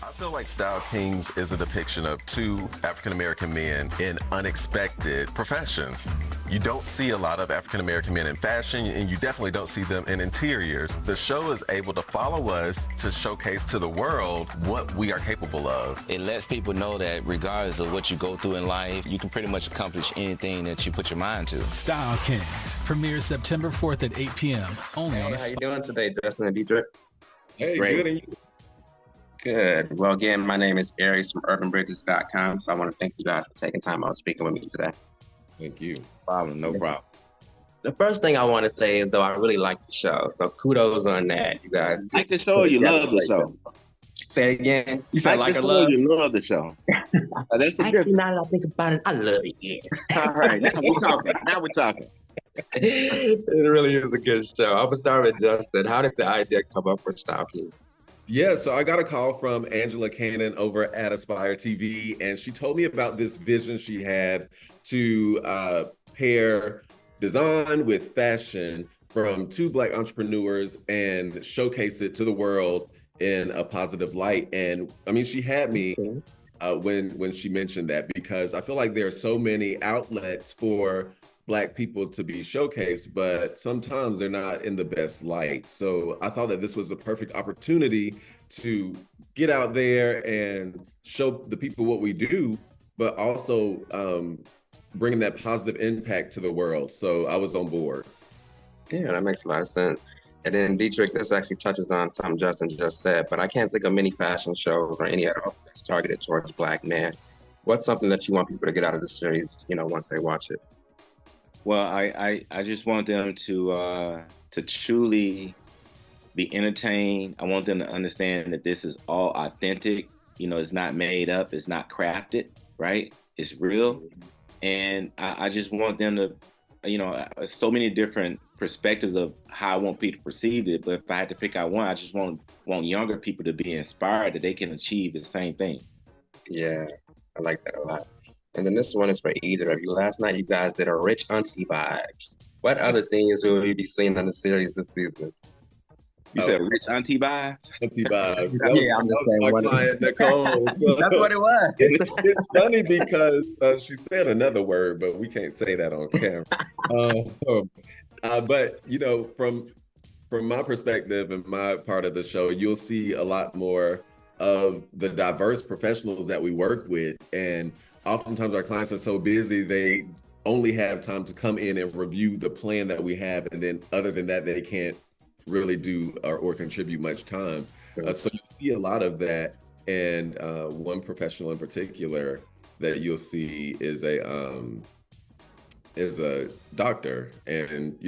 I feel like Style Kings is a depiction of two African-American men in unexpected professions. You don't see a lot of African-American men in fashion, and you definitely don't see them in interiors. The show is able to follow us to showcase to the world what we are capable of. It lets people know that regardless of what you go through in life, you can pretty much accomplish anything that you put your mind to. Style Kings premieres September 4th at 8 p.m. only on How you doing today, Justin and Dedrick? Hey, Great. good, and you? Good. Well, again, my name is Aries from urbanbridges.com, so I want to thank you guys for taking time out speaking with me today. Thank you. No problem. The first thing I want to say is, though, I really like the show, so kudos on that, you guys. Like the show, or you love the show? Say it again. You said like or the love? show, you love the show. That's a Actually, now that I think about it, I love it. Yeah. All right, now we're talking. It really is a good show. I'm gonna start with Justin. How did the idea come up for Style Kings? Yeah, so I got a call from Angela Cannon over at AspireTV, and she told me about this vision she had to pair design with fashion from two Black entrepreneurs and showcase it to the world in a positive light. And I mean, she had me when she mentioned that, because I feel like there are so many outlets for Black people to be showcased, but sometimes they're not in the best light. So I thought that this was a perfect opportunity to get out there and show the people what we do, but also bringing that positive impact to the world. So I was on board. Yeah, that makes a lot of sense. And then Dedrick, this actually touches on something Justin just said, but I can't think of many fashion shows or any at all that's targeted towards Black men. What's something that you want people to get out of the series, once they watch it? Well, I just want them to truly be entertained. I want them to understand that this is all authentic. It's not made up. It's not crafted, right? It's real. And I just want them to, so many different perspectives of how I want people to perceive it. But if I had to pick out one, I just want younger people to be inspired that they can achieve the same thing. Yeah, I like that a lot. And then this one is for either of you. Last night, you guys did a rich auntie vibes. What other things will we be seeing on the series this season? You said rich auntie vibe? Auntie vibe. Yeah, I'm just saying. My client, Nicole. So, that's what it was. It's funny because she said another word, but we can't say that on camera. But, from my perspective and my part of the show, you'll see a lot more of the diverse professionals that we work with. And oftentimes our clients are so busy, they only have time to come in and review the plan that we have. And then other than that, they can't really do or contribute much time. So you see a lot of that. And one professional in particular that you'll see is a doctor, and,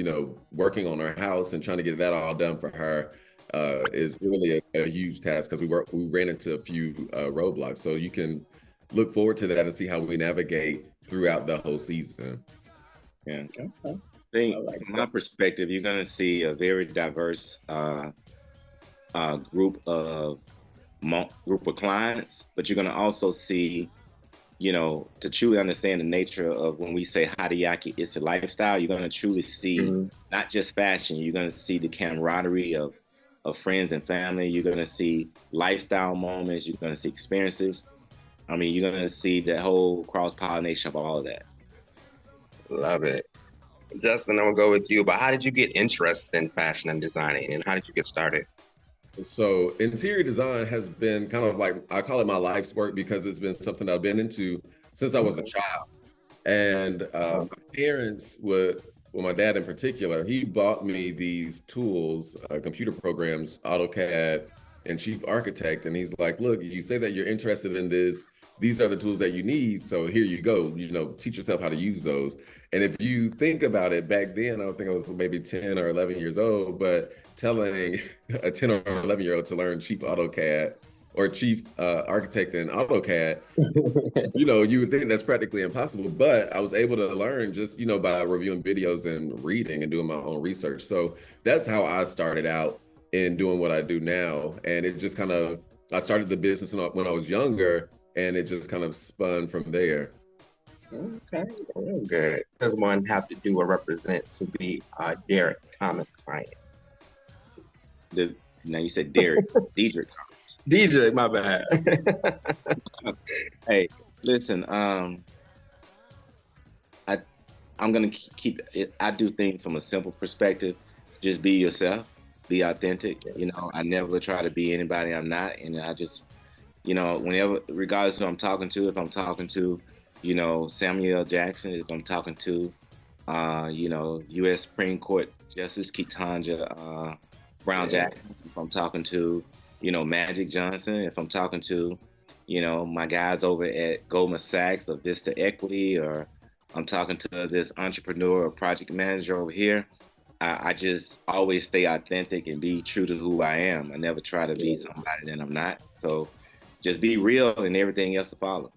working on her house and trying to get that all done for her is really a huge task, because we ran into a few roadblocks. So you can look forward to that and see how we navigate throughout the whole season. Yeah. I think from my perspective, you're going to see a very diverse group of clients, but you're going to also see, to truly understand the nature of when we say Hadiaki, it's a lifestyle, you're going to truly see not just fashion, you're going to see the camaraderie of friends and family. You're going to see lifestyle moments. You're going to see experiences. I mean, you're going to see the whole cross-pollination of all of that. Love it. Justin, I'm going to go with you, but how did you get interested in fashion and designing, and how did you get started? So interior design has been kind of like, I call it my life's work, because it's been something I've been into since I was a child. And my parents would, well, my dad in particular, he bought me these tools, computer programs, AutoCAD and Chief Architect. And he's like, look, you say that you're interested in this. These are the tools that you need. So here you go, teach yourself how to use those. And if you think about it, back then, I don't think I was maybe 10 or 11 years old, but telling a 10 or 11-year-old to learn Chief AutoCAD or Chief Architect in AutoCAD, you would think that's practically impossible. But I was able to learn just, by reviewing videos and reading and doing my own research. So that's how I started out in doing what I do now. And it just kind of, I started the business when I was younger, and it just kind of spun from there. Okay, real good. Does one have to do or represent to be a Dedrick Thomas client? Now you said Dedrick Thomas. DJ, my bad. Hey, listen, I'm gonna keep it. I do things from a simple perspective. Just be yourself, be authentic. You know, I never try to be anybody I'm not, and I just, you know, whenever, regardless of who I'm talking to, if I'm talking to, you know, Samuel L. Jackson, if I'm talking to, you know, U.S. Supreme Court Justice Ketanji Brown Jackson, if I'm talking to, you know, Magic Johnson, if I'm talking to, you know, my guys over at Goldman Sachs or Vista Equity, or I'm talking to this entrepreneur or project manager over here, I just always stay authentic and be true to who I am. I never try to be somebody that I'm not. So just be real and everything else to follow.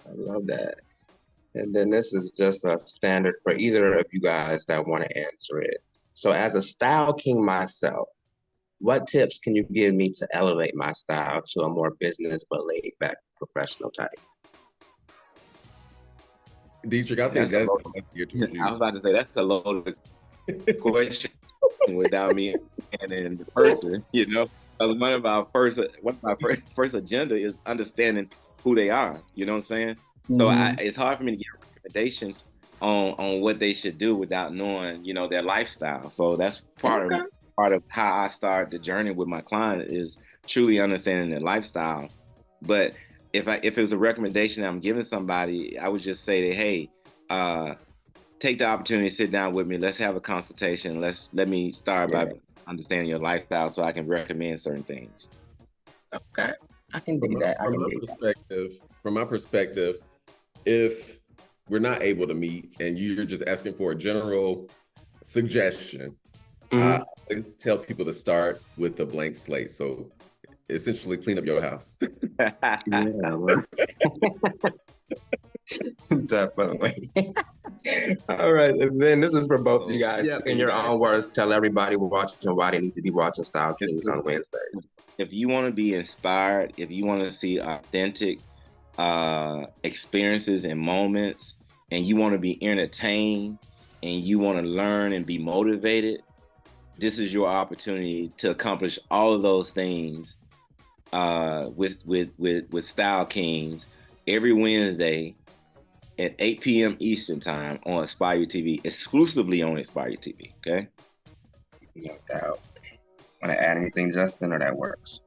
I love that. And then this is just a standard for either of you guys that want to answer it. So as a style king myself, what tips can you give me to elevate my style to a more business but laid back professional type? Dedrick, I think that's geared towards you. I was about to say that's a loaded question without me and in the person, you know. One of my first agenda is understanding who they are. You know what I'm saying? So it's hard for me to get recommendations on what they should do without knowing, you know, their lifestyle. So that's part of how I start the journey with my client is truly understanding their lifestyle. But if it was a recommendation I'm giving somebody, I would just say that, hey, take the opportunity to sit down with me. Let's have a consultation. Let me start by understanding your lifestyle so I can recommend certain things. Okay, I can do that. From my perspective, if we're not able to meet and you're just asking for a general suggestion, I always tell people to start with a blank slate. So essentially clean up your house. Definitely. All right, and then this is for both of you guys. In your own words, tell everybody watching why they need to be watching Style Kings on Wednesdays. If you want to be inspired, if you want to see authentic experiences and moments, and you want to be entertained, and you want to learn and be motivated, this is your opportunity to accomplish all of those things with Style Kings every Wednesday at 8 p.m. Eastern time on AspireTV, exclusively on AspireTV, okay? No doubt. Want to add anything, Justin, or that works?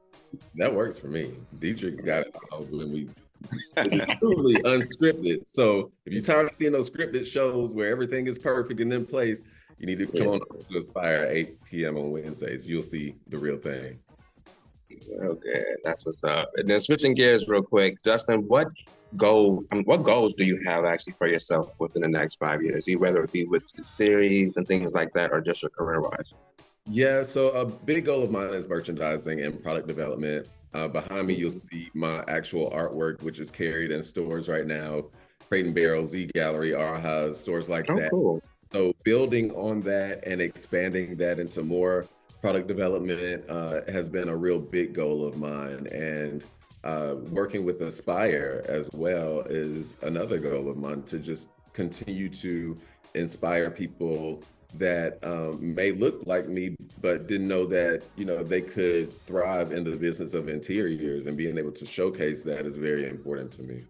That works for me. Dedrick's got it all when it's truly unscripted. So if you're tired of seeing those scripted shows where everything is perfect and in place, you need to come on to Aspire at 8 p.m. on Wednesdays. You'll see the real thing. Okay, that's what's up. And then switching gears real quick, Justin, what goals do you have actually for yourself within the next 5 years? Whether it be with the series and things like that, or just your career-wise? Yeah, so a big goal of mine is merchandising and product development. Behind me, you'll see my actual artwork, which is carried in stores right now, Crate and Barrel, Z Gallery, Arha, stores like that. Cool. So building on that and expanding that into more product development has been a real big goal of mine. And working with Aspire as well is another goal of mine, to just continue to inspire people that may look like me, but didn't know that, you know, they could thrive in the business of interiors, and being able to showcase that is very important to me.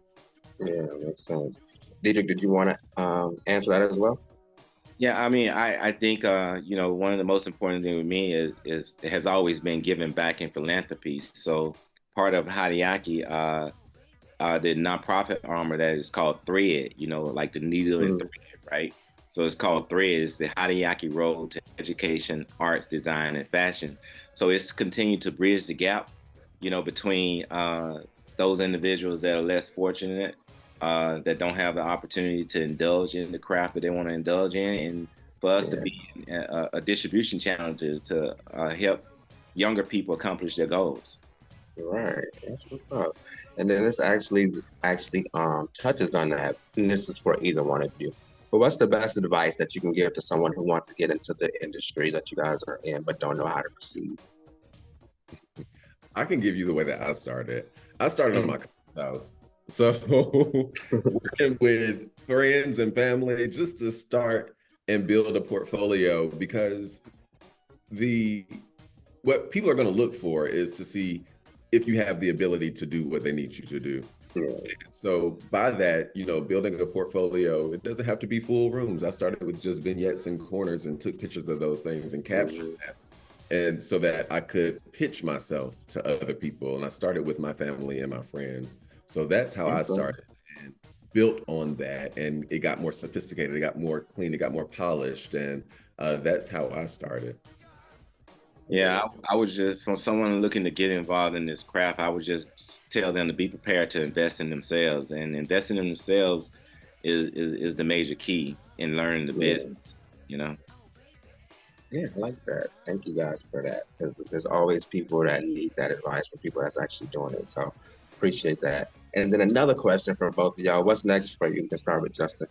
Yeah, makes sense. Dedrick, did you want to answer that as well? Yeah, I mean, I think, you know, one of the most important things with me is it has always been giving back in philanthropy. So part of Hadiaki, the nonprofit armor that is called Thread, you know, like the needle and thread, right? So it's called Thread. It's the Hadiaki road to education, arts, design, and fashion. So it's continued to bridge the gap, you know, between those individuals that are less fortunate, that don't have the opportunity to indulge in the craft that they want to indulge in, and for us to be a distribution channel to help younger people accomplish their goals. Right, that's what's up. And then this actually touches on that, and this is for either one of you. But what's the best advice that you can give to someone who wants to get into the industry that you guys are in, but don't know how to proceed? I can give you the way that I started. I started on my house. So working with friends and family just to start and build a portfolio, because the what people are going to look for is to see if you have the ability to do what they need you to do. So by that, building a portfolio, it doesn't have to be full rooms. I started with just vignettes and corners and took pictures of those things and captured that. And so that I could pitch myself to other people. And I started with my family and my friends. So that's how I started and built on that. And it got more sophisticated, it got more clean, it got more polished. And that's how I started. Yeah, I would just, from someone looking to get involved in this craft, I would just tell them to be prepared to invest in themselves. And investing in themselves is the major key in learning the business, Yeah, I like that. Thank you guys for that. Because there's always people that need that advice from people that's actually doing it. So appreciate that. And then another question for both of y'all. What's next for you? We can start with Justin.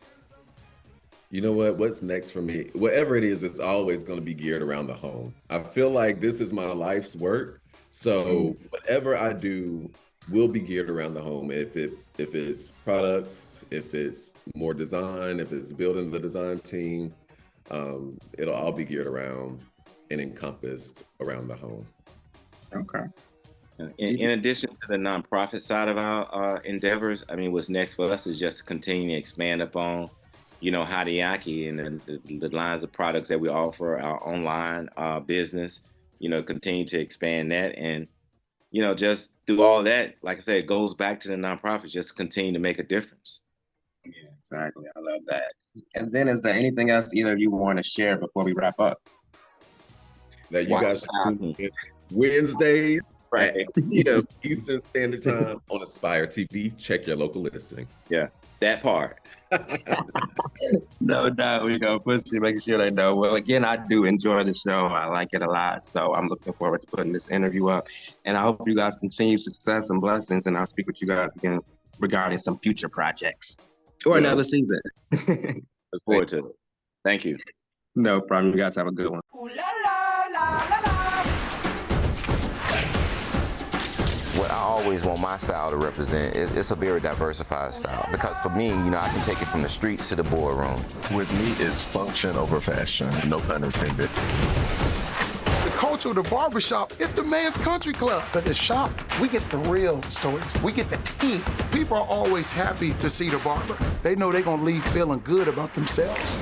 You know what? What's next for me? Whatever it is, it's always going to be geared around the home. I feel like this is my life's work. So whatever I do will be geared around the home. If it's products, if it's more design, if it's building the design team, it'll all be geared around and encompassed around the home. Okay. In addition to the nonprofit side of our endeavors, I mean, what's next for us is just to continue to expand upon Hadiaki and the lines of products that we offer, our online business, continue to expand that. And, just through all that, like I said, it goes back to the nonprofit, just continue to make a difference. Yeah, exactly. I love that. And then is there anything else either of you want to share before we wrap up? That you guys do Wednesdays at 8 p.m. Eastern Standard Time on AspireTV. Check your local listings. Yeah, that part. No doubt. We go push it, making sure they know. Well, again, I do enjoy the show. I like it a lot. So I'm looking forward to putting this interview up. And I hope you guys continue success and blessings. And I'll speak with you guys again regarding some future projects or another season. Look forward to it. Thank you. No problem. You guys have a good one. Ooh, la, la, la, la, la. What I always want my style to represent is it's a very diversified style, because for me, I can take it from the streets to the boardroom. With me, it's function over fashion, no pun intended. The culture of the barbershop, it's the man's country club. But the shop, we get the real stories. We get the tea. People are always happy to see the barber. They know they're going to leave feeling good about themselves.